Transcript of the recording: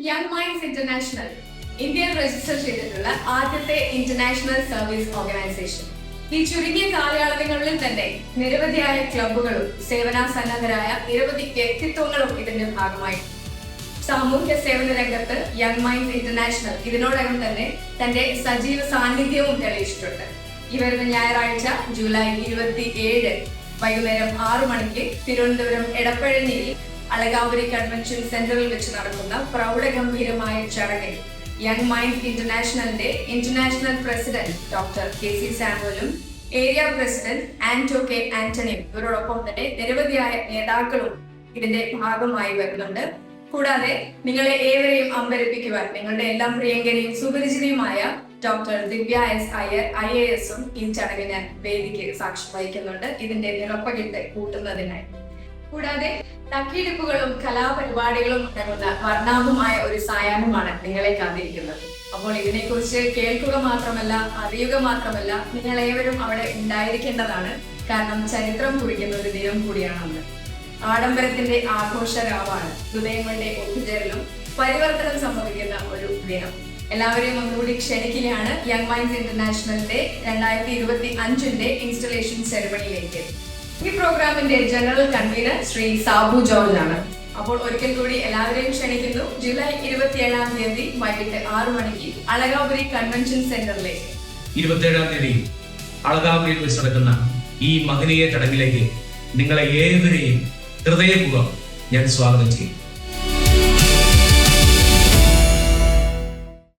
Young minds international ഇന്ത്യയിൽ register ചെയ്തിട്ടുള്ള ആദ്യത്തെ ഇന്റർനാഷണൽ സർവീസ് ഓർഗനൈസേഷൻ. ഈ ചുരുങ്ങിയ കാലയളവുകളിൽ തന്നെ നിരവധിയായ ക്ലബ്ബുകളും സേവനാസന്നദ്ധരായ നിരവധി വ്യക്തിത്വങ്ങളും ഇതിന്റെ ഭാഗമായി. സാമൂഹ്യ സേവന രംഗത്ത് യങ് മൈൻഡ്സ് ഇന്റർനാഷണൽ ഇതിനോടകം തന്നെ തന്റെ സജീവ സാന്നിധ്യവും തെളിയിച്ചിട്ടുണ്ട്. ഈ വരുന്ന ഞായറാഴ്ച ജൂലൈ 27 വൈകുന്നേരം 6 മണിക്ക് തിരുവനന്തപുരം എടപ്പഴഞ്ഞിയിൽ അളകാപുരി കൺവെൻഷൻ സെന്ററിൽ വെച്ച് നടക്കുന്ന പ്രൗഢഗംഭീരമായ ചടങ്ങിൽ യങ് മൈൻഡ്സ് ഇന്റർനാഷണലിന്റെ international president doctor K C സാമുവലും ഏരിയ പ്രസിഡന്റ് ആന്റോ കെ ആന്റണിയും ഇവരോടൊപ്പം തന്നെ നിരവധിയായ നേതാക്കളും ഇതിന്റെ ഭാഗമായി വരുന്നുണ്ട്. കൂടാതെ നിങ്ങളെ ഏവരെയും അമ്പരപ്പിക്കുവാൻ നിങ്ങളുടെ എല്ലാം പ്രിയങ്കരിയും സുപരിചിതയുമായ ഡോക്ടർ ദിവ്യ എസ് അയ്യർ IAS ഈ ചടങ്ങിന് വേദിക്ക് സാക്ഷ്യം വഹിക്കുന്നുണ്ട്, ഇതിന്റെ നിറപ്പകിട്ട് കൂട്ടുന്നതിനായി. കൂടാതെ തക്കിയെടുപ്പുകളും കലാപരിപാടികളും അടങ്ങുന്ന വർണ്ണാഭമായ ഒരു സായാഹ്നമാണ് നിങ്ങളെ കാത്തിരിക്കുന്നത്. അപ്പോൾ ഇതിനെക്കുറിച്ച് കേൾക്കുക മാത്രമല്ല, അറിയുക മാത്രമല്ല, നിങ്ങൾ ഏവരും അവിടെ ഉണ്ടായിരിക്കേണ്ടതാണ്. കാരണം ചരിത്രം കുറിക്കുന്ന ഒരു ദിനം കൂടിയാണെന്ന്. ആഡംബരത്തിന്റെ ആഘോഷരാവാണ്. ഹൃദയങ്ങളുടെ ഒത്തുചേരലും പരിവർത്തനം സംഭവിക്കുന്ന ഒരു ദിനം. എല്ലാവരെയും ഒന്നുകൂടി ക്ഷണിക്കുകയാണ് യങ് മൈൻഡ്സ് ഇന്റർനാഷണലിന്റെ 2025 ഇൻസ്റ്റലേഷൻ സെറമണിയിലേക്ക്. ഈ പ്രോഗ്രാമിന്റെ general convener Shri Sabu George ആണ്. അപ്പോൾ ഒരിക്കൽ കൂടി എല്ലാവരെയും ക്ഷണിക്കുന്നു. ജൂലൈ 27 വൈകിട്ട് 6 മണിക്ക് അളകാപുരി കൺവെൻഷൻ സെന്ററിലേക്ക്. 27 അളകാപുരിയിൽ വെച്ച് നടക്കുന്ന ഈ മഹനീയ ചടങ്ങിലേക്ക് നിങ്ങളെ ഏവരെയും ഹൃദയപൂർവ്വം ഞാൻ സ്വാഗതം ചെയ്യും.